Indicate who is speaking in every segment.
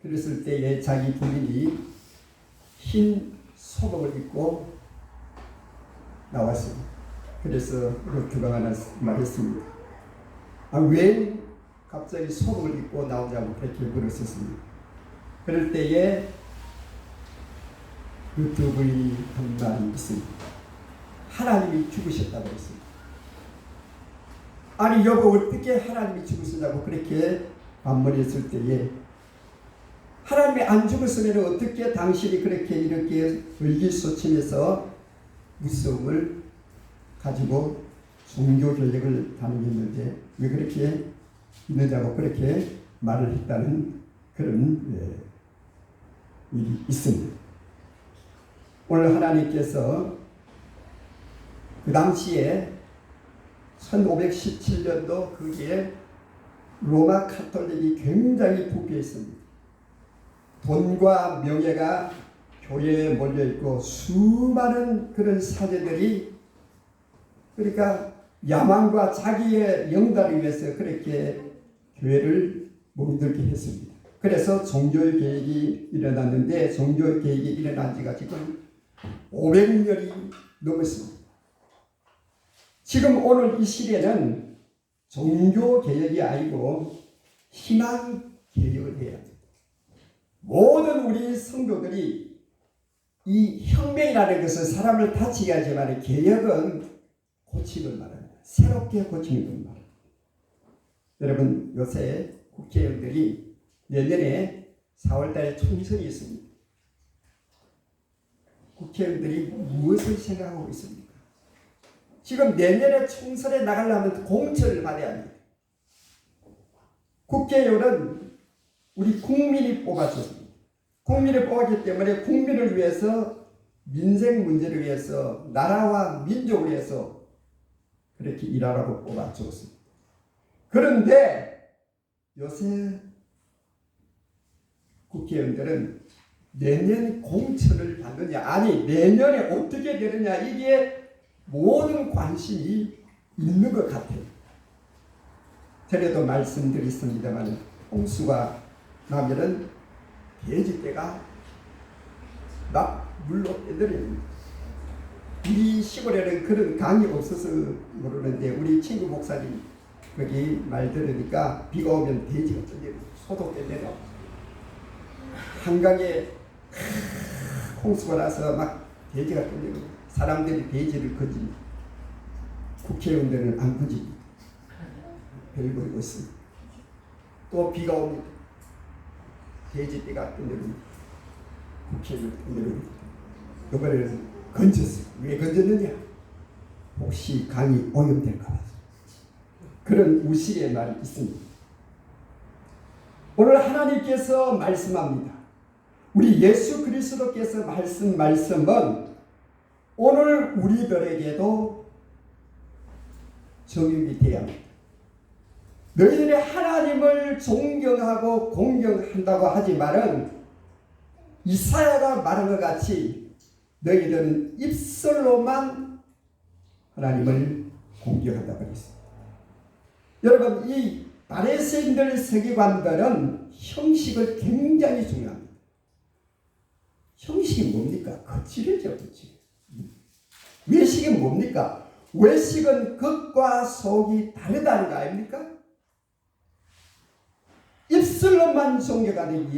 Speaker 1: 그랬을 때에 자기 부인이 흰 소복을 입고 나왔습니다. 그래서 루트가 말했습니다. 왜 갑자기 소복을 입고 나오냐고 그렇게 물었었습니다. 그럴 때에 루트 부인이 한 말이 있습니다. 하나님이 죽으셨다고 했습니다. 아니 여보, 어떻게 하나님이 죽으시냐고 그렇게 반문했을 때에, 하나님이 안 죽었으면 어떻게 당신이 그렇게 이렇게 의기소침해서 무서움을 가지고 종교 교육을 다니겠는데 왜 그렇게 있느냐고 그렇게 말을 했다는 그런 일이 있습니다. 오늘 하나님께서 그 당시에 1517년도 그게 로마 카톨릭이 굉장히 부귀했습니다. 돈과 명예가 교회에 몰려있고 수많은 그런 사제들이 그러니까 야망과 자기의 영달을 위해서 그렇게 교회를 멍들게 했습니다. 그래서 종교개혁이 일어났는데 종교개혁이 일어난 지가 지금 500년이 넘었습니다. 지금 오늘 이 시대는 종교개혁이 아니고 희망개혁을 해야 합니다. 모든 우리 성도들이 이 혁명이라는 것은 사람을 다치게 하지만 개혁은 고치는 말입니다. 새롭게 고치는 것 말입니다. 여러분, 요새 국회의원들이 내년에 4월달에 총선이 있습니다. 국회의원들이 무엇을 생각하고 있습니까? 지금 내년에 총선에 나가려면 공천을 받아야 합니다. 국회의원은 우리 국민이 뽑아줬습니다. 국민이 뽑았기 때문에 국민을 위해서, 민생 문제를 위해서, 나라와 민족을 위해서 그렇게 일하라고 뽑아줬습니다. 그런데 요새 국회의원들은 내년 공천을 받느냐, 아니 내년에 어떻게 되느냐, 이게 모든 관심이 있는 것 같아요. 전에도 말씀드렸습니다만 홍수가 나면은 돼지떼가 막 물로 빼들입니다. 우리 시골에는 그런 강이 없어서 모르는데 우리 친구 목사님 거기 말 들으니까 비가 오면 돼지가 떠내려, 소도 빼내려. 한강에 홍수가 나서 막 돼지가 떠내려. 사람들이 돼지를 거집니다. 국회의원들은 안 거집니다. 별거리고 있습니다. 또 비가 옵니다. 돼지떼가 떠내립니다. 국회의원 떠내립니다. 이번에는 건졌어요. 왜 건졌느냐? 혹시 강이 오염될까 봐. 그런 우시의 말이 있습니다. 오늘 하나님께서 말씀합니다. 우리 예수 그리스도께서 말씀은 오늘 우리들에게도 적용이 되어야 합니다. 너희들이 하나님을 존경하고 공경한다고 하지만은 이사야가 말한 것 같이 너희들은 입술로만 하나님을 공경한다고 했습니다. 여러분, 이 바리새인들 세계관들은 형식을 굉장히 중요합니다. 형식이 뭡니까? 거칠어져, 거칠. 외식은 뭡니까? 외식은 겉과 속이 다르다는 거 아닙니까? 입술로만 존경하는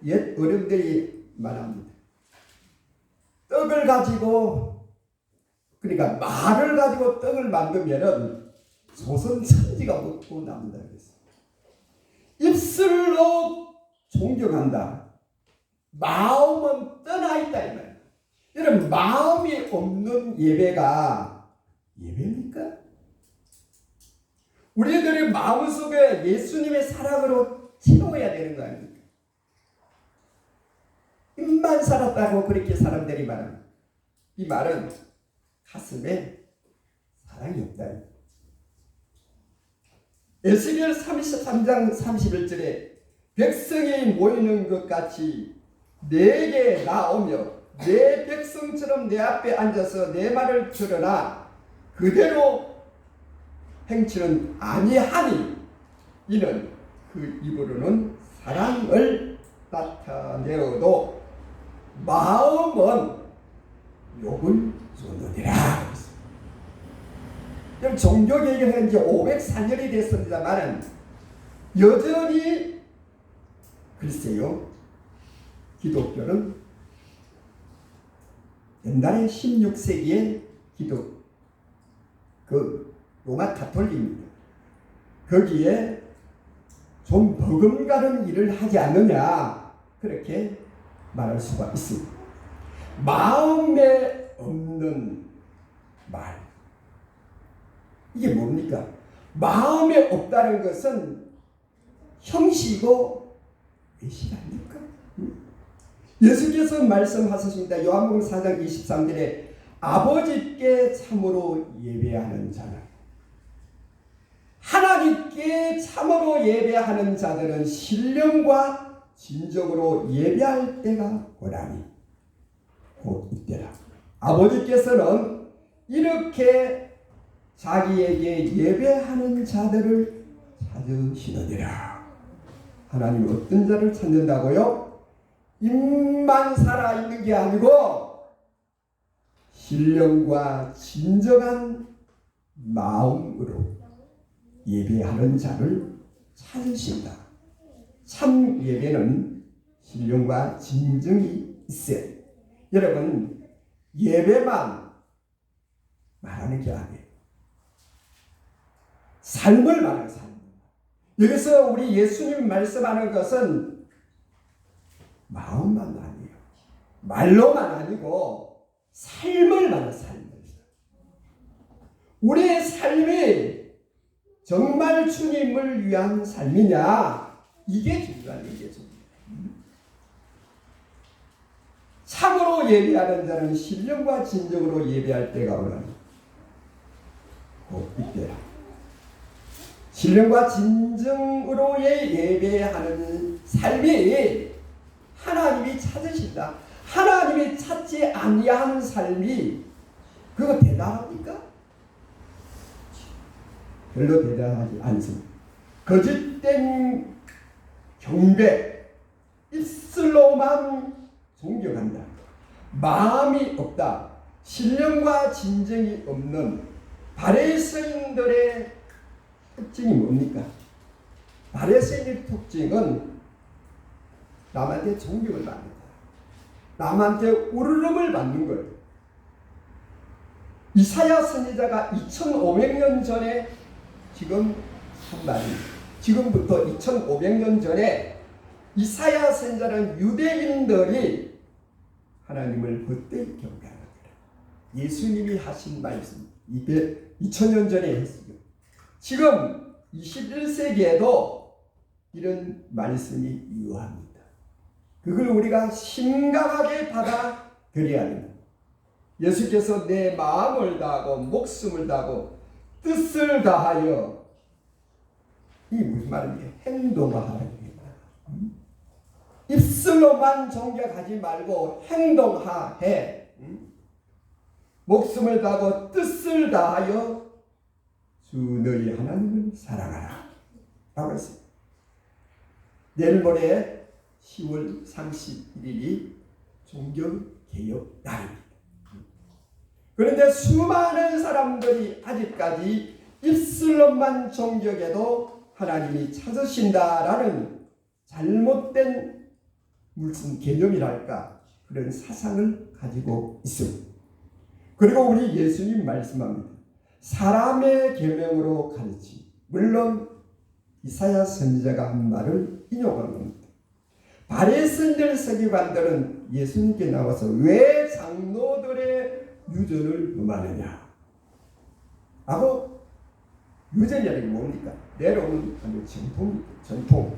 Speaker 1: 옛 어른들이 말합니다. 떡을 가지고, 그러니까 말을 가지고 떡을 만들면은 조선 천지가 먹고 남는다 그랬어요. 입술로 존경한다. 마음은 떠나 있다 이 말이에요. 여러분, 마음이 없는 예배가 예배입니까? 우리들의 마음속에 예수님의 사랑으로 채워야 되는 거 아닙니까? 입만 살았다고 그렇게 사람들이 말합니다. 이 말은 가슴에 사랑이 없다. 에스겔 33장 31절에 백성이 모이는 것 같이 내게 나오며 내 백성처럼 내 앞에 앉아서 내 말을 들으나 그대로 행치는 아니하니 이는 그 입으로는 사랑을 반대로도 마음은 욕을 쫓느니라. 종교개혁은 현재 504년이 됐습니다만 여전히 글쎄요, 기독교는 옛날에 16세기의 그 로마 가톨릭입니다. 거기에 좀 버금가는 일을 하지 않느냐, 그렇게 말할 수가 있습니다. 마음에 없는 말, 이게 뭡니까? 마음에 없다는 것은 형식이고 외식 아닙니까? 예수께서 말씀하셨습니다. 요한복음 4장 23절에 아버지께 참으로 예배하는 자는, 하나님께 참으로 예배하는 자들은 신령과 진정으로 예배할 때가 오라니 곧 이때라. 아버지께서는 이렇게 자기에게 예배하는 자들을 찾으시느니라. 하나님은 어떤 자를 찾는다고요? 입만 살아있는 게 아니고 신령과 진정한 마음으로 예배하는 자를 찾으신다. 참 예배는 신령과 진정이 있어요. 여러분, 예배만 말하는 게 아니에요. 삶을 말하는 삶. 여기서 우리 예수님 말씀하는 것은 마음만 아니에요. 말로만 아니고 삶을 말하는 삶입니다. 우리의 삶이 정말 주님을 위한 삶이냐, 이게 중요한 얘기죠. 참으로 예배하는 자는 신령과 진정으로 예배할 때가 오나니 곧 이때라. 신령과 진정으로의 예배하는 삶이 하나님이 찾으신다. 하나님이 찾지 아니한 삶이 그거 대단합니까? 별로 대단하지 않습니다. 거짓된 경배, 입술로만 존경한다. 마음이 없다. 신령과 진정이 없는 바리새인들의 특징이 뭡니까? 바리새인의 특징은 남한테 존경을 받는다. 남한테 우르름을 받는 거예요. 이사야 선지자가 2500년 전에 지금 한 말입니다. 지금부터 2500년 전에 이사야 선지자는 유대인들이 하나님을 헛되이 경배하는 거라. 예수님이 하신 말씀 2000년 전에 했어요. 지금 21세기에도 이런 말씀이 유효합니다. 그걸 우리가 심각하게 받아들여야 합니다. 예수께서 내 마음을 다하고 목숨을 다하고 뜻을 다하여, 이게 무슨 말입니까? 행동하라. 입술로만 존경하지 말고 행동하해. 목숨을 다하고 뜻을 다하여 주 너희 하나님을 사랑하라 라고 했습니다. 내일 모레 10월 31일이 종교개혁 날입니다. 그런데 수많은 사람들이 아직까지 입술로만 존경해도 하나님이 찾으신다라는 잘못된 무슨 개념이랄까, 그런 사상을 가지고 있습니다. 그리고 우리 예수님 말씀합니다. 사람의 계명으로 가르치, 물론 이사야 선지자가 한 말을 인용한 겁니다. 바리새인들 서기관들은 예수님께 나와서 왜 장로들의 유전을 범하느냐 하고, 유전이라는 게 뭡니까? 내려오는 전통.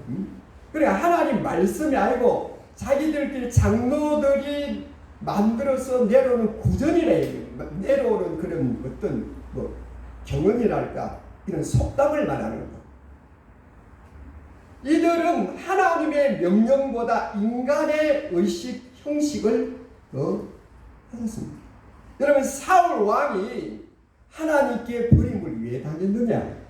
Speaker 1: 그래, 하나님 말씀이 아니고 자기들끼리 장로들이 만들어서 내려오는 구전이래. 내려오는 그런 어떤 경험이랄까, 이런 속담을 말하는 거. 이들은 하나님의 명령보다 인간의 의식 형식을 더 하셨습니다. 여러분, 사울 왕이 하나님께 버림을 왜 당했느냐?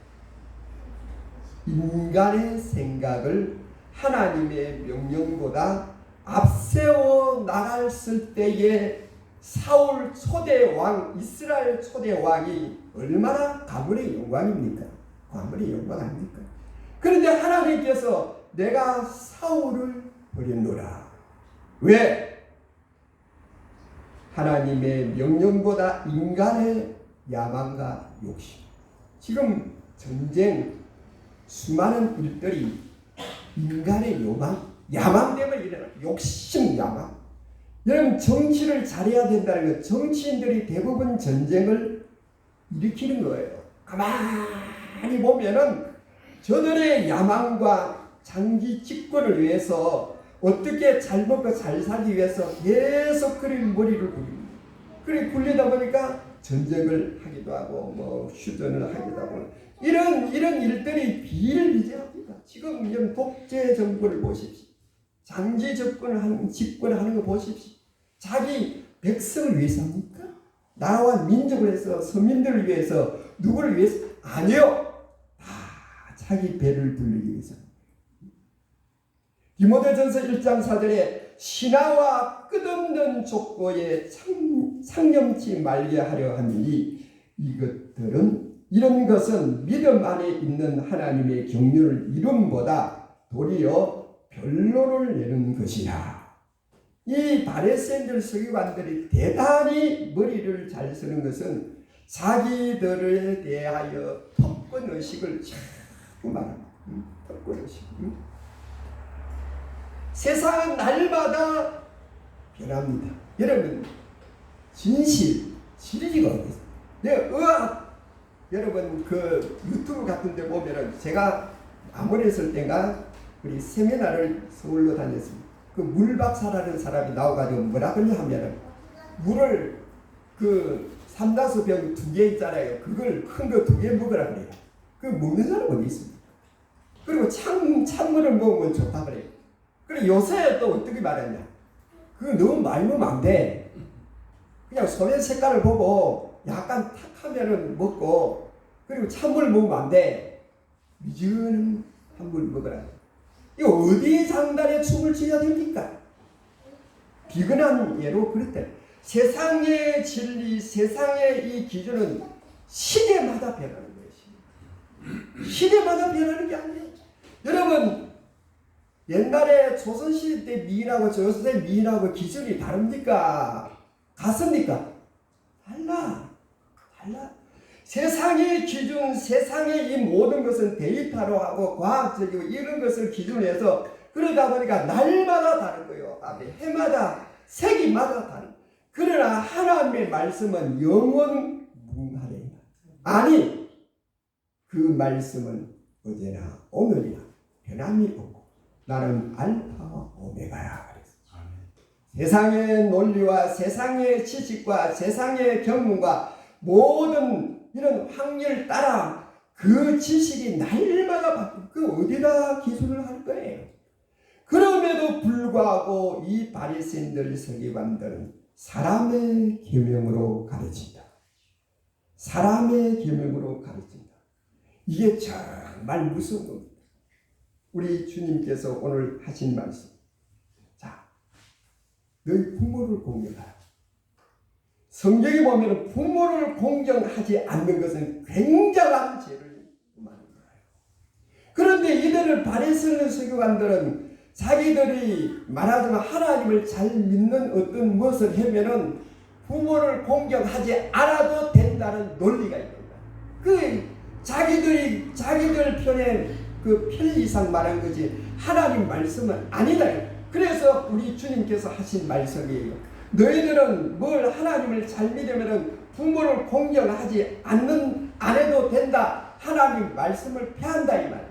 Speaker 1: 인간의 생각을 하나님의 명령보다 앞세워 나갔을 때에 사울 초대 왕, 이스라엘 초대 왕이 얼마나 가문의 영광입니까? 가문의 영광 아닙니까? 그런데 하나님께서 내가 사울을 버렸노라. 왜? 하나님의 명령보다 인간의 야망과 욕심. 지금 전쟁, 수많은 일들이 인간의 야망 때문에 일어나. 욕심, 야망. 여러분, 정치를 잘해야 된다는 것, 정치인들이 대부분 전쟁을 일으키는 거예요. 가만히 보면은 저들의 야망과 장기 집권을 위해서 어떻게 잘 먹고 잘 살기 위해서 계속 그런 머리를 굴립니다. 그래 굴리다 보니까 전쟁을 하기도 하고 뭐 휴전을 하기도 하고 이런 일들이 비일비재합니다. 지금 이런 독재 정권을 보십시오. 장기 집권하는 거 보십시오. 자기 백성을 위해서 합니까? 나라와 민족을 위해서, 서민들을 위해서, 누구를 위해서? 아니요. 다 자기 배를 불리기 위해서. 디모데전서 1장 4절에 신하와 끝없는 족보에 상념치 말게 하려 하니 이런 것은 믿음 안에 있는 하나님의 경륜을 이름보다 도리어 변론을 내는 것이라. 이 바리새인들 서기관들이 대단히 머리를 잘 쓰는 것은 자기들에 대하여 특권 의식을 자꾸 말합니다. 특권 의식. 세상은 날마다 변합니다. 여러분, 진리가 어디 있어요? 의학, 여러분 그 유튜브 같은 데 보면은 제가 아모레 있을 때가 우리 세미나를 서울로 다녔습니다. 그 물박사라는 사람이 나와가지고 뭐라 그러냐 하면은 물을 그 삼다수병 2개 있잖아요. 그걸 큰 거 2개 먹으라 그래요. 그 먹는 사람 어디 있습니까? 그리고 찬물을 먹으면 좋다 그래요. 그래 요새 또 어떻게 말하냐? 그거 너무 많이 먹으면 안 돼. 그냥 소변 색깔을 보고 약간 탁하면은 먹고 그리고 찬물 먹으면 안 돼. 미지근한 물 먹으라. 이거 어디 장단에 춤을 춰야 됩니까? 비근한 예로 그랬대. 세상의 진리, 세상의 이 기준은 시대마다 변하는 거예요. 시대마다 변하는 게 아니에요. 여러분, 옛날에 조선시대 때 미인하고 조선시대 미인하고 기준이 다릅니까? 같습니까? 달라. 세상의 기준, 세상의 이 모든 것은 데이터로 하고 과학적이고 이런 것을 기준으로 해서 그러다 보니까 날마다 다른 거예요. 해마다, 세기마다 다른. 그러나 하나님의 말씀은 영원무궁하래. 아니, 그 말씀은 어제나 오늘이나 변함이 없고 나는 알파와 오메가야. 세상의 논리와 세상의 지식과 세상의 경륜과 모든 이런 확률 따라 그 지식이 날마다 바뀌고 그 어디다 기술을 할 거예요. 그럼에도 불구하고 이 바리새인들 서기관들은 사람의 계명으로 가르친다. 사람의 계명으로 가르친다. 이게 정말 무서운 겁니다. 우리 주님께서 오늘 하신 말씀. 자, 너희 부모를 공경하라. 성경에 보면 부모를 공경하지 않는 것은 굉장한 죄를 말하는 거예요. 그런데 이들을 바리새인 서기관들은 자기들이 말하자면 하나님을 잘 믿는 어떤 무엇을 하면은 부모를 공경하지 않아도 된다는 논리가 있습니다. 그 자기들 편에 그 편리상 말한 거지 하나님 말씀은 아니다. 그래서 우리 주님께서 하신 말씀이에요. 너희들은 뭘 하나님을 잘 믿으면 부모를 공경하지 안 해도 된다. 하나님 말씀을 폐한다 이 말이죠.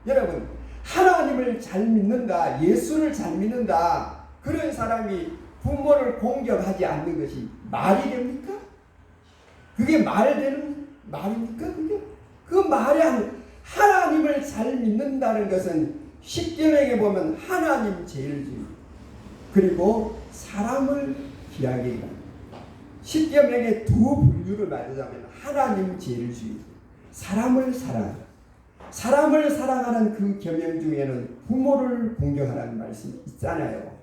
Speaker 1: 여러분, 하나님을 잘 믿는다, 예수를 잘 믿는다, 그런 사람이 부모를 공경하지 않는 것이 말이 됩니까? 그게 말되는 말입니까? 그 말이 아니에요. 하나님을 잘 믿는다는 것은 십계명에 보면 하나님 제일주의 그리고 사람을 귀하게 합니다. 십계명의 두 분류를 말하자면 하나님 제일주의, 사람을 사랑하라. 사람을 사랑하는 그 계명 중에는 부모를 공경하라는 말씀이 있잖아요.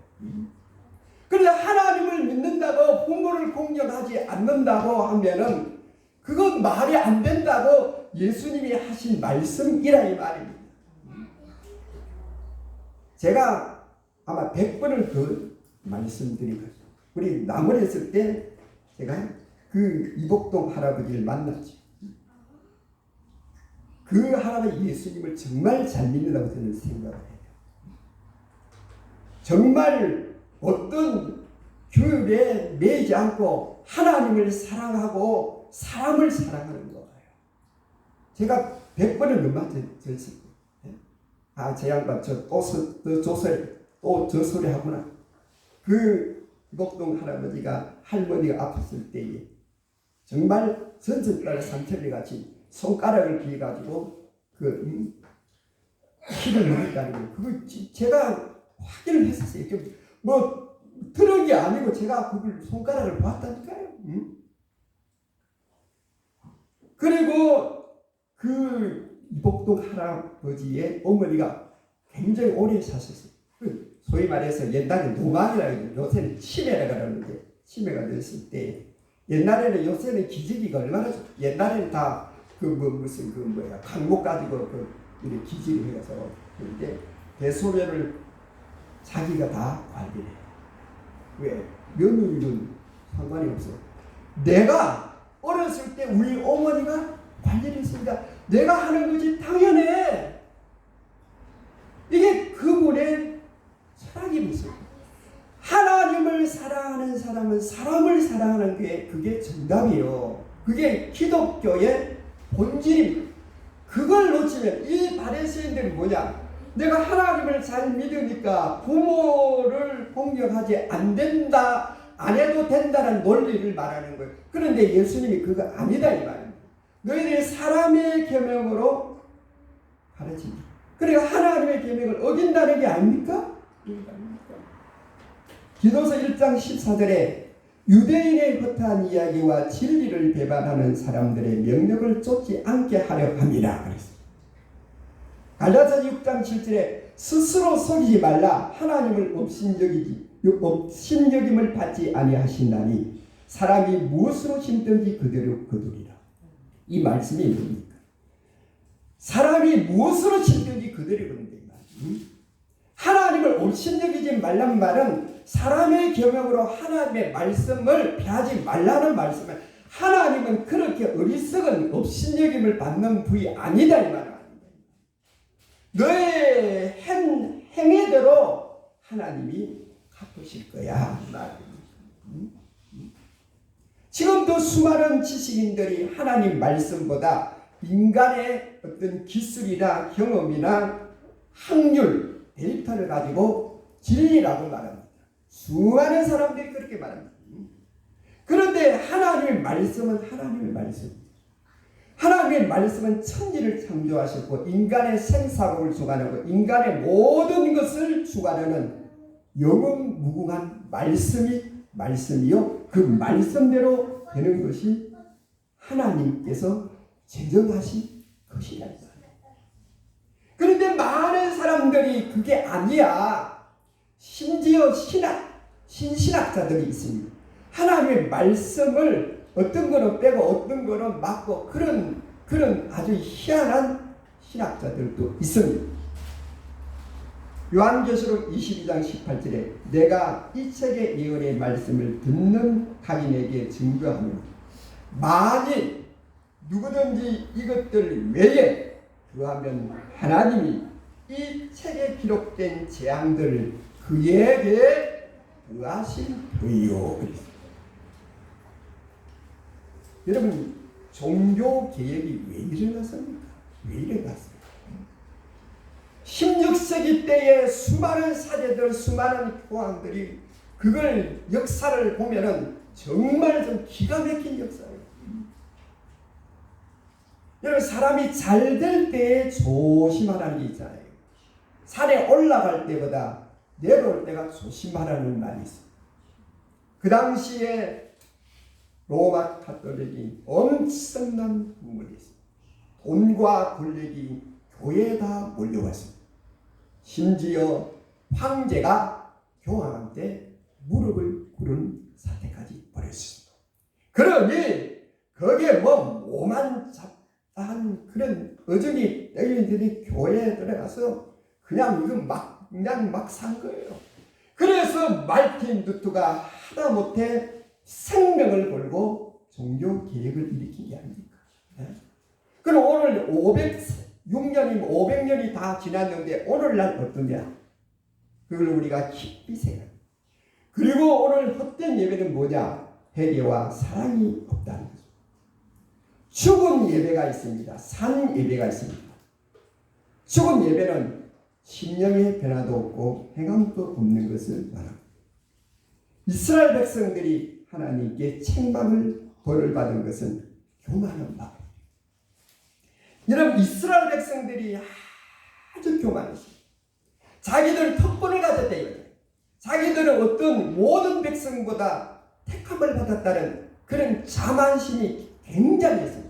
Speaker 1: 그런데 하나님을 믿는다고 부모를 공경하지 않는다고 하면은 그건 말이 안 된다고 예수님이 하신 말씀이라 이 말입니다. 제가 아마 100번을 그 말씀드리거든요. 우리 남원에 있을 때 제가 그 이복동 할아버지를 만났죠. 그 할아버지 예수님을 정말 잘 믿는다고 저는 생각을 해요. 정말 어떤 규율에 매이지 않고 하나님을 사랑하고 사람을 사랑하는 거예요. 제가 100번을 넘어 들었을 거예요. 아, 저 양반 또 저 소리 하구나. 그 이복동 할아버지가 할머니가 아팠을 때에 정말 전천달 삼천리 같이 손가락을 비가지고 피를 먹었다는 거. 그걸 제가 확인을 했었어요. 뭐 트럭이 아니고 제가 그걸 손가락을 봤다니까요. 그리고 그 이복동 할아버지의 어머니가 굉장히 오래 사셨어요. 소위 말해서 옛날에 노망이라고 해요. 요새는 치매라 그러는데 치매가 됐을 때 옛날에는 요새는 기저귀가 얼마나 옛날에는 다 무슨 강목 가지고 이렇게 기질을 해서 그런데 대소변을 자기가 다 관리를 해요. 왜? 며느리는 상관이 없어. 내가 어렸을 때 우리 어머니가 관리를 했으니까 내가 하는 것이 당연해. 이게 그분의 철학이 무슨? 하나님을 사랑하는 사람은 사람을 사랑하는 게 그게 정답이요. 그게 기독교의 본질입니다. 그걸 놓치면 이 바리새인들은 뭐냐? 내가 하나님을 잘 믿으니까 부모를 공경하지 안 된다, 안 해도 된다는 논리를 말하는 거예요. 그런데 예수님이 그거 아니다 이 말입니다. 너희들이 사람의 계명으로 가르칩니다. 그러니까 하나님의 계명을 어긴다는 게 아닙니까? 디도서 1장 14절에 유대인의 허탄 이야기와 진리를 배반하는 사람들의 명령을 쫓지 않게 하려 함이라 그랬습니다. 갈라디아서 6장 7절에 스스로 속이지 말라. 하나님을 업신여김을 받지 아니하신다니 사람이 무엇으로 심든지 그대로 거두리라. 이 말씀이 뭡니까? 사람이 무엇으로 심든지 그대로 거둔다. 하나님을 업신여기지 말란 말은 사람의 계명으로 하나님의 말씀을 폐하지 말라는 말씀을, 하나님은 그렇게 어리석은 업신여김을 받는 분이 아니다 이 말입니다. 너의 행위대로 하나님이 갚으실 거야 말입니다. 지금도 수많은 지식인들이 하나님 말씀보다 인간의 어떤 기술이나 경험이나 확률, 데이터를 가지고 진리라고 말합니다. 수많은 사람들이 그렇게 말합니다. 그런데 하나님의 말씀은 하나님의 말씀입니다. 하나님의 말씀은 천지를 창조하셨고 인간의 생사복을 주관하고 인간의 모든 것을 주관하는 영원 무궁한 말씀이요. 그 말씀대로 되는 것이 하나님께서 제정하신 것이다. 그런데 많은 사람들이 그게 아니야. 심지어 신신학자들이 있습니다. 하나님의 말씀을 어떤 거는 빼고 어떤 거는 막고 그런 아주 희한한 신학자들도 있습니다. 요한계시록 22장 18절에 내가 이 책의 예언의 말씀을 듣는 각인에게 증거하노니 만일 누구든지 이것들 외에 그하면 하나님이 이 책에 기록된 재앙들을 그에게 더하실 터이요. 여러분, 종교 개혁이 왜 일어났습니까? 왜 일어났습니까? 16세기 때의 수많은 사제들, 수많은 교황들이 그걸 역사를 보면은 정말 좀 기가 막힌 역사예요. 여러분, 사람이 잘 될 때에 조심하라는 게 있잖아요. 산에 올라갈 때보다 내려올 때가 조심하라는 말이 있어요. 그 당시에 로마 가톨릭이 엄청난 부문이 있어요. 돈과 권력이 교회에 다 몰려왔습니다. 심지어 황제가 교환할 때 무릎을 꿇은 사태까지 벌였습니다. 그러니 거기에 뭐 오만 잡다한 그런 어정이 여인들이 교회에 들어가서 그냥 이거 막 산 거예요. 그래서 말틴 루터가 하다못해 생명을 걸고 종교 개혁을 일으킨 게 아닙니까? 네? 그럼 오늘 500년이 다 지났는데 오늘날 어떠냐? 그걸 우리가 깊이 생각합니다. 그리고 오늘 헛된 예배는 뭐냐? 회개와 사랑이 없다는 거죠. 죽은 예배가 있습니다. 산 예배가 있습니다. 죽은 예배는 심령의 변화도 없고 행함도 없는 것을 말합니다. 이스라엘 백성들이 하나님께 책망을 벌을 받은 것은 교만한 바. 여러분, 이스라엘 백성들이 아주 교만했습니다. 자기들 특권을 가졌다 이거죠. 자기들은 어떤 모든 백성보다 택함을 받았다는 그런 자만심이 굉장히 있습니다.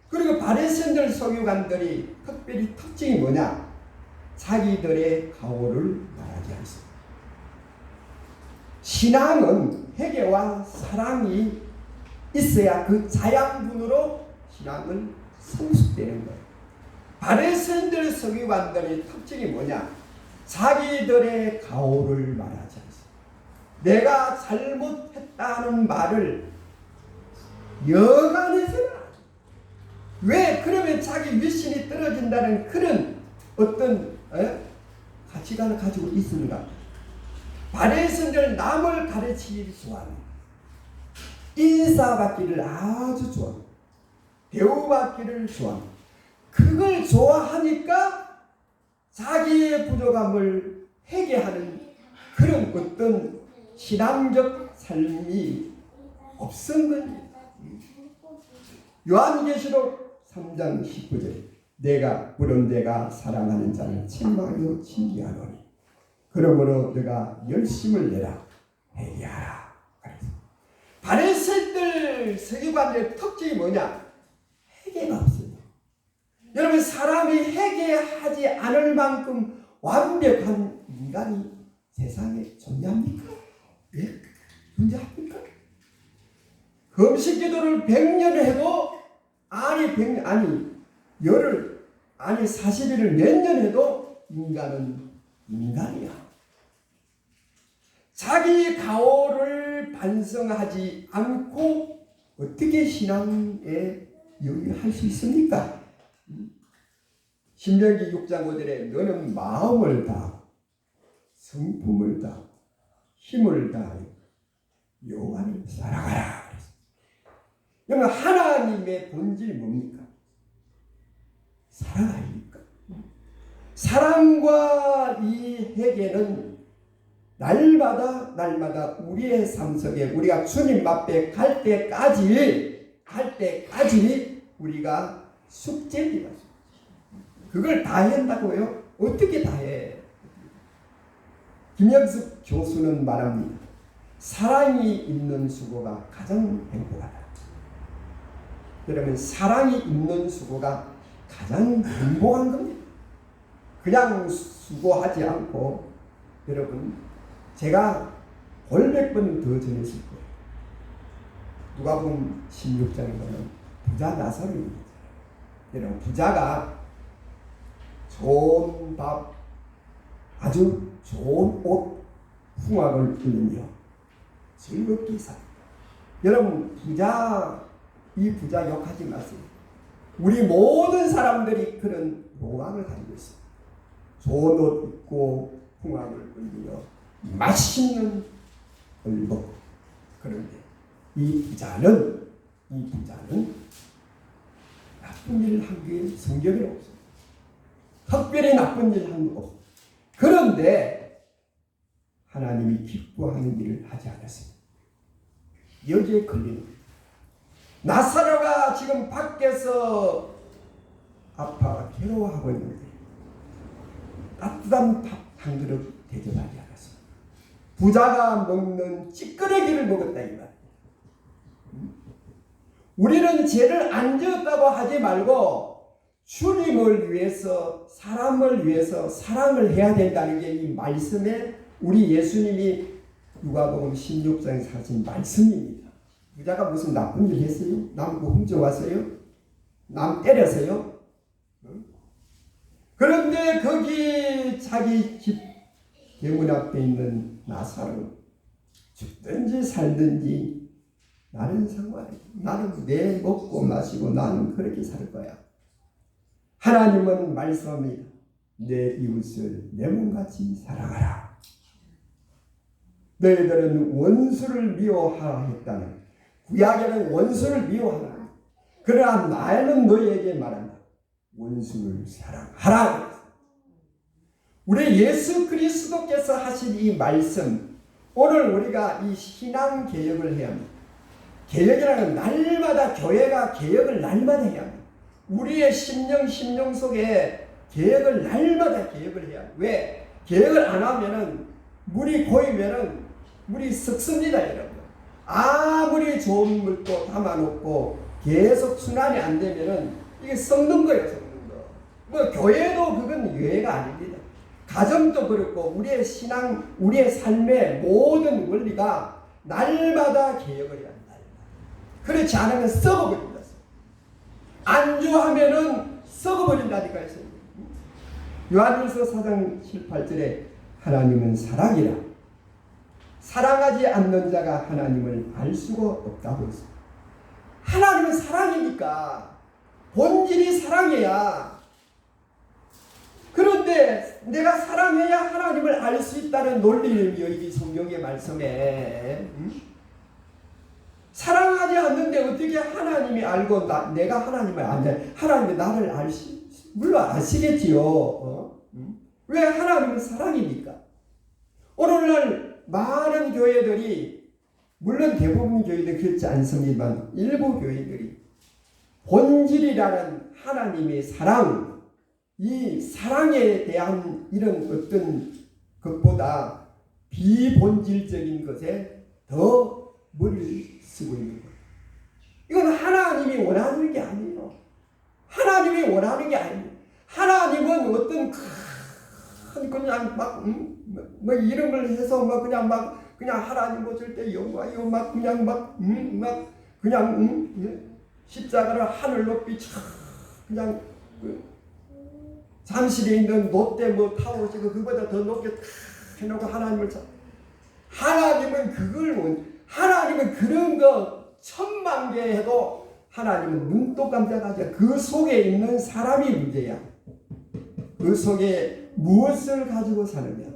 Speaker 1: 그리고 바리새인들 서기관들이 특별히 특징이 뭐냐? 자기들의 가오를 말하지 않습니다. 신앙은 회개와 사랑이 있어야 그 자양분으로 신앙은 성숙되는 거예요. 바리새인들 서기관들의 특징이 뭐냐? 자기들의 가오를 말하지 않습니다. 내가 잘못했다는 말을 여간해서는 왜? 그러면 자기 윗신이 떨어진다는 그런 어떤 가치관을 가지고 있는가? 바리새인들 남을 가르치기를 좋아합니다. 인사받기를 아주 좋아합니다. 대우받기를 좋아합니다. 그걸 좋아하니까 자기의 부족함을 회개하는 그런 어떤 신앙적 삶이 없은 겁니다. 요한계시록 3장 19절 물론 내가 사랑하는 자를 책망하여 징계하노니 그러므로 내가 열심을 내라 회개하라. 바리새인들 서기관들의 특징이 뭐냐? 회개가 없어요. 여러분, 사람이 회개하지 않을 만큼 완벽한 인간이 세상에 존재합니까? 예? 존재합니까? 금식 기도를 100년 해도 열흘 40일을 몇 년 해도 인간은 인간이야. 자기 가오를 반성하지 않고 어떻게 신앙에 영위할 수 있습니까? 신명기 6장 5절에 너는 마음을 다하고 성품을 다하고 힘을 다하여 여호와를 사랑하라. 그러면 하나님의 본질이 뭡니까? 사랑 아닙니까? 사랑과 이 회개는 날마다 우리의 삶 속에 우리가 주님 앞에 갈 때까지 우리가 숙제입니다. 그걸 다 한다고요? 어떻게 다 해? 김영숙 교수는 말합니다. 사랑이 있는 수고가 가장 행복하다. 그러면 사랑이 있는 수고가 가장 행복한 겁니다. 그냥 수고하지 않고 여러분, 제가 100번 더 전했을 거예요. 누가복음 16장에 보면 부자 나사로입니다. 여러분, 부자가 좋은 밥, 아주 좋은 옷, 풍악을 입으며 즐겁게 삽니다. 여러분, 이 부자 욕하지 마세요. 우리 모든 사람들이 그런 로망을 가지고 있습니다. 좋은 옷 입고 풍악을 불며 맛있는 걸 먹고. 그런데 이 부자는 나쁜 일을 한 게 성경에 없어요. 특별히 나쁜 일을 한 거 없어요. 그런데 하나님이 기뻐하는 일을 하지 않았습니다. 여기에 걸리는 거예요. 나사로가 지금 밖에서 아파 괴로워하고 있는데 따뜻한 밥 한 그릇 대접하지 않았습니다. 부자가 먹는 찌끄레기를 먹었다 이 말이에요. 우리는 죄를 안 지었다고 하지 말고 주님을 위해서 사람을 위해서 사랑을 해야 된다는 게 이 말씀의 우리 예수님이 누가복음 16장에 하신 말씀입니다. 부자가 무슨 나쁜 일 했어요? 남 훔쳐왔어요? 남 때렸어요? 그런데 거기 자기 집 대문 앞에 있는 나사로 죽든지 살든지 나는 상관없어. 나는 내 먹고 마시고 나는 그렇게 살 거야. 하나님은 말씀합니다. 내 이웃을 내 몸같이 사랑하라. 너희들은 원수를 미워하였다는, 구약에는 원수를 미워하라. 그러나 나는 너희에게 말한다. 원수를 사랑하라. 우리 예수 그리스도께서 하신 이 말씀, 오늘 우리가 이 신앙 개혁을 해야 합니다. 개혁이라는 날마다 교회가 개혁을 날마다 해야 합니다. 우리의 심령 속에 개혁을 날마다 개혁을 해야 합니다. 왜? 개혁을 안 하면은 물이 고이면은 물이 썩습니다, 여러분. 아무리 좋은 물도 담아놓고 계속 순환이 안 되면은 이게 썩는 거예요, 썩는 거. 뭐 교회도 그건 예외가 아닙니다. 가정도 그렇고 우리의 신앙, 우리의 삶의 모든 원리가 날마다 개혁을 해야 합니다. 그렇지 않으면 썩어버립니다. 안주하면은 썩어버린다니까요. 요한일서 4장 7, 8절에 하나님은 사랑이라. 사랑하지 않는 자가 하나님을 알 수가 없다고 했습니다. 하나님은 사랑이니까 본질이 사랑이야. 그런데 내가 사랑해야 하나님을 알 수 있다는 논리는요, 이 성경의 말씀에. 사랑하지 않는데 어떻게 하나님이 알고 내가 하나님을 아냐? 하나님이 나를 물론 아시겠지요. 왜 하나님은 사랑입니까? 오늘날 많은 교회들이, 물론 대부분 교회들 그렇지 않습니다만 일부 교회들이 본질이라는 하나님의 사랑, 이 사랑에 대한 이런 어떤 것보다 비본질적인 것에 더 머리를 쓰고 있는 거예요. 이건 하나님이 원하는 게 아니에요. 하나님이 원하는 게 아니에요. 하나님은 어떤 큰 그냥 뭐 이런 걸 해서 그냥 하나님 보실 때 영광이요 그냥 십자가를 하늘 높이 그냥 잠실에 있는 롯데 타워시고 그보다 더 높게 해놓고 하나님은 그런 거 1000만 개 해도 하나님은 눈도 깜짝하지. 그 속에 있는 사람이 문제야. 그 속에 무엇을 가지고 사느냐,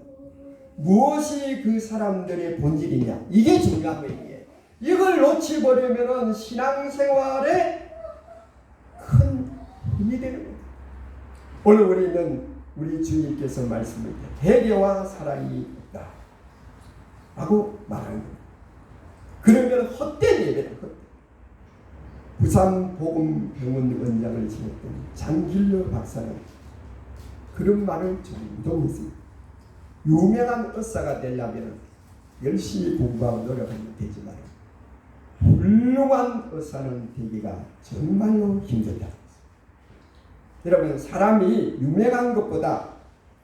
Speaker 1: 무엇이 그 사람들의 본질이냐, 이게 중요한 거예요. 이걸 놓치버리면 신앙생활에 큰 힘이 되는 거예요. 오늘 우리는 우리 주님께서 말씀을 회개와 사랑이 없다 라고 말하는 거예요. 그러면 헛된 예배다. 부산복음병원 원장을 지냈던 장길러 박사는 그런 말을 종종 했습니다. 유명한 의사가 되려면 열심히 공부하고 노력하면 되지만 훌륭한 의사는 되기가 정말로 힘들다. 여러분, 사람이 유명한 것보다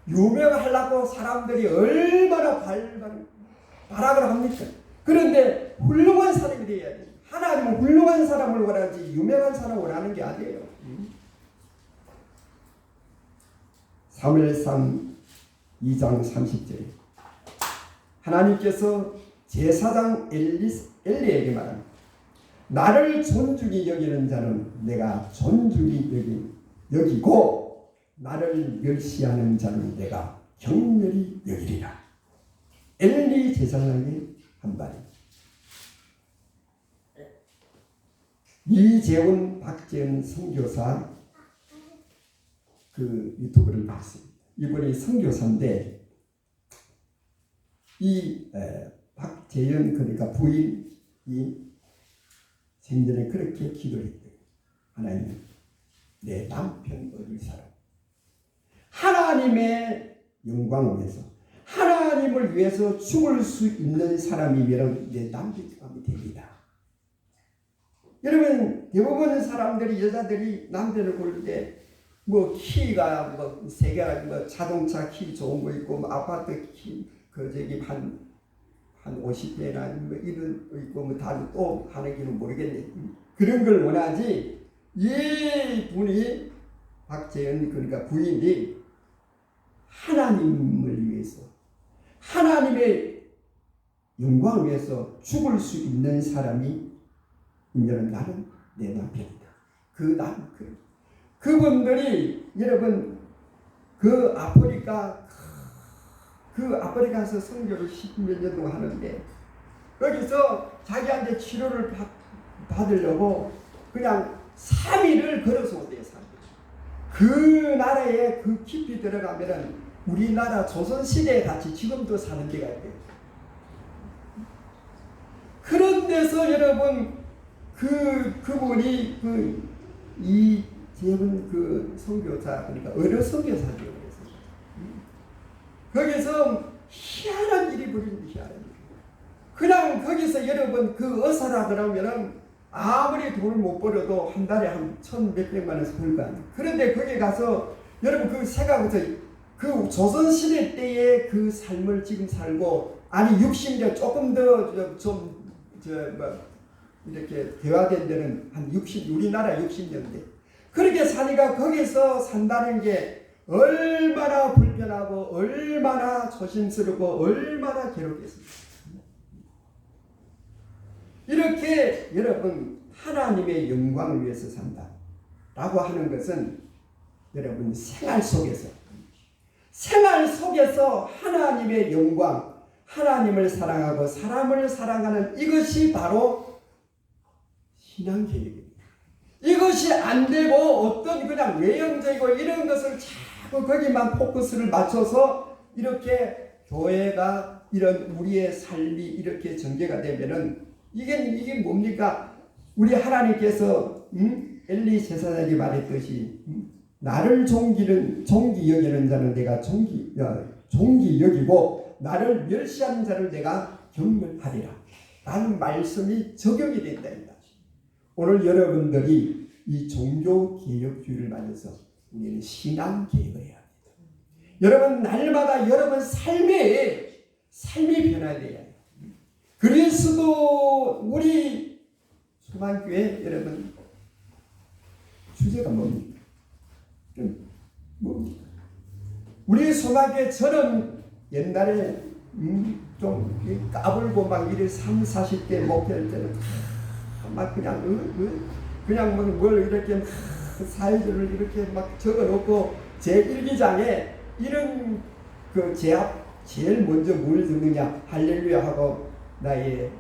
Speaker 1: 유명하려고 사람들이 얼마나 발악을 합니까? 그런데 훌륭한 사람이 되어야 돼. 하나님은 훌륭한 사람을 원하지 유명한 사람을 원하는 게 아니에요. 사무엘상 2장 30절에 하나님께서 제사장 엘리에게 말합니다. 나를 존중히 여기는 자는 내가 존중히 여기고 나를 멸시하는 자는 내가 경멸히 여기리라. 엘리 제사장에게 한 말입니다. 이재훈, 박재은 선교사 그 유튜브를 봤습니다. 이분이 선교사인데 이 박재은 그러니까 부인이 생전에 그렇게 기도를 했대요. 하나님, 내 남편 얻을 사람, 하나님의 영광을 위해서, 하나님을 위해서 죽을 수 있는 사람이면 내 남편이 됩니다. 여러분, 대부분 사람들이, 여자들이 남편을 고를 때 키가 세계가 자동차 키 좋은 거 있고 아파트 키 그 저기 한 50대나 뭐 이런 있고 뭐 다른 또 하는지는 모르겠네. 그런 걸 원하지. 이 분이 박재현 그러니까 부인이 하나님을 위해서 하나님의 영광을 위해서 죽을 수 있는 사람이 이제는 나는 내 남편이다. 그분들이 여러분 그 아프리카에서 선교를 10몇 년 동안 하는데 거기서 자기한테 치료를 받으려고 그냥 3일을 걸어서 온대요. 3일. 그 나라에 그 깊이 들어가면은 우리나라 조선시대에 같이 지금도 사는 데가 있대요. 그런 데서 여러분 그분이 이재훈 그 선교사 그러니까 의료 선교사죠. 거기서 희한한 일이 벌어집니다. 희한한 일. 그냥 거기서 여러분 그 의사라 그러면은 아무리 돈을 못 벌어도 한 달에 한 1,100~100만 원씩 벌 거 아니에요. 그런데 거기 가서 여러분 그 생각부터 그 조선시대 때의 그 삶을 지금 살고 아니 60년 조금 더 이렇게 대화된 데는 한 60 우리나라 60년대 그렇게 사니까 거기서 산다는 게 얼마나 불편하고 얼마나 조심스럽고 얼마나 괴롭겠습니까? 이렇게 여러분 하나님의 영광을 위해서 산다 라고 하는 것은 여러분 생활 속에서 하나님의 영광 하나님을 사랑하고 사람을 사랑하는 이것이 바로 신앙계획입니다. 이것이 안 되고 어떤 그냥 외형적이고 이런 것을 자꾸 거기만 포커스를 맞춰서 이렇게 교회가 이런 우리의 삶이 이렇게 전개가 되면은 이게 뭡니까? 우리 하나님께서 엘리 제사장이 말했듯이 나를 종기 여기는 자는 내가 종기 여기고 나를 멸시하는 자를 내가 경멸하리라 라는 말씀이 적용이 된다. 오늘 여러분들이 이 종교개혁주의를 맞아서 우리는 신앙개혁을 해야 합니다. 여러분 날마다 여러분 삶이 변화돼야 해요. 그리스도 우리 소망교회 여러분 주제가 뭡니까? 우리 소망교회 저는 옛날에 좀 까불고 막 이래 30~40대 목회할 때는 막 그냥 뭘 이렇게 사회주를 이렇게 막 적어놓고 제 일기장에 이런 그 제일 먼저 뭘 적느냐 할렐루야 하고 나의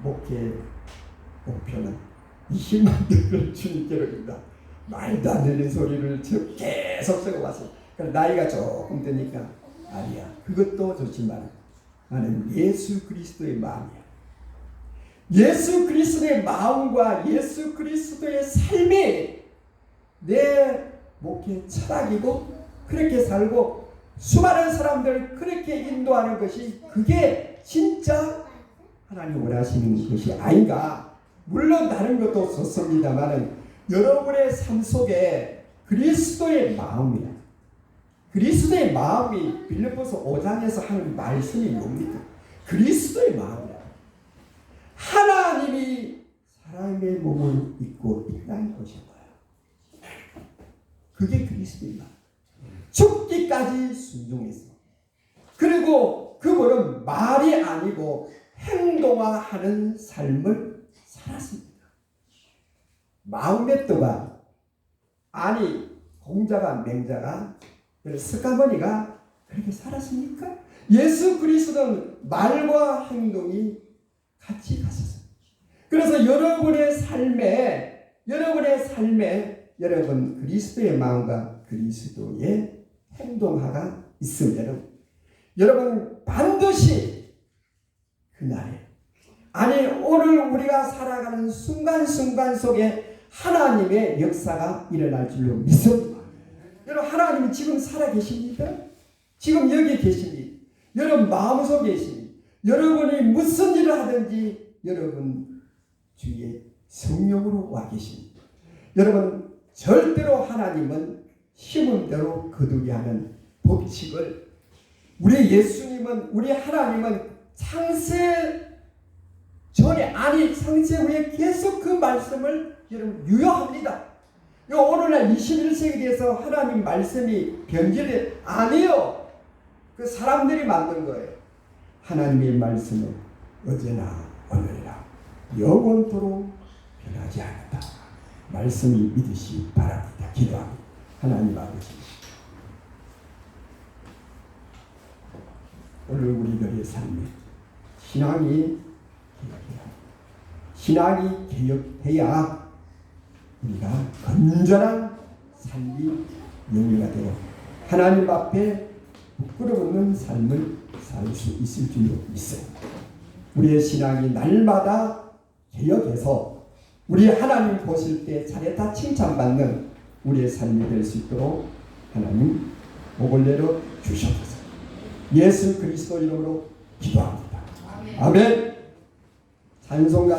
Speaker 1: 목회 목표는 20만 들을 주님께로 줍니다. 말도 안 되는 소리를 계속 적어왔어요. 나이가 조금 드니까 아니야 그것도 좋지만 나는 예수 그리스도의 마음이야. 예수 그리스도의 마음과 예수 그리스도의 삶이 내 목회 철학이고 그렇게 살고 수많은 사람들을 그렇게 인도하는 것이 그게 진짜 하나님 원하시는 것이 아닌가. 물론 다른 것도 좋습니다만 여러분의 삶 속에 그리스도의 마음이야. 그리스도의 마음이 빌립보서 5장에서 하는 말씀이 뭡니까? 그리스도의 마음이야. 하나님이 사람의 몸을 입고 있다는 것인 거야. 그게 그리스도의 마음. 죽기까지 순종했어. 그리고 그분은 말이 아니고 행동화하는 삶을 살았습니다. 마음의 아니 공자가 맹자가 스가모니가 그렇게 살았습니까? 예수 그리스도는 말과 행동이 같이 갔었습니다. 그래서 여러분의 삶에 여러분 그리스도의 마음과 그리스도의 행동화가 있으면 여러분 반드시 그날에 아니 오늘 우리가 살아가는 순간순간 속에 하나님의 역사가 일어날 줄로 믿습니다. 여러분 하나님이 지금 살아계십니까? 지금 여기 계십니다. 여러분 마음속에 계십니다. 여러분이 무슨 일을 하든지 여러분 주위에 성령으로 와 계십니다. 여러분 절대로 하나님은 힘은 대로 거두게 하는 법칙을 우리 예수님은, 우리 하나님은 창세 전에, 아니 창세 후에 계속 그 말씀을 여러분 유효합니다. 오늘날 21세기에서 하나님 말씀이 변질이 아니에요. 그 사람들이 만든 거예요. 하나님의 말씀은 어제나 오늘이나 영원토록 변하지 않는다. 말씀이 믿으시 바랍니다. 기도합니다. 하나님 아버지, 오늘 우리들의 삶에 신앙이 개혁해야 우리가 건전한 삶이 영위가 되고 하나님 앞에 부끄러움 없는 삶을 살 수 있을 줄 믿습니다. 우리의 신앙이 날마다 개혁해서 우리 하나님 보실 때 잘했다 칭찬받는 우리의 삶이 될 수 있도록 하나님 복을 내려 주셔서 예수 그리스도 이름으로 기도합니다. 아멘. 찬송가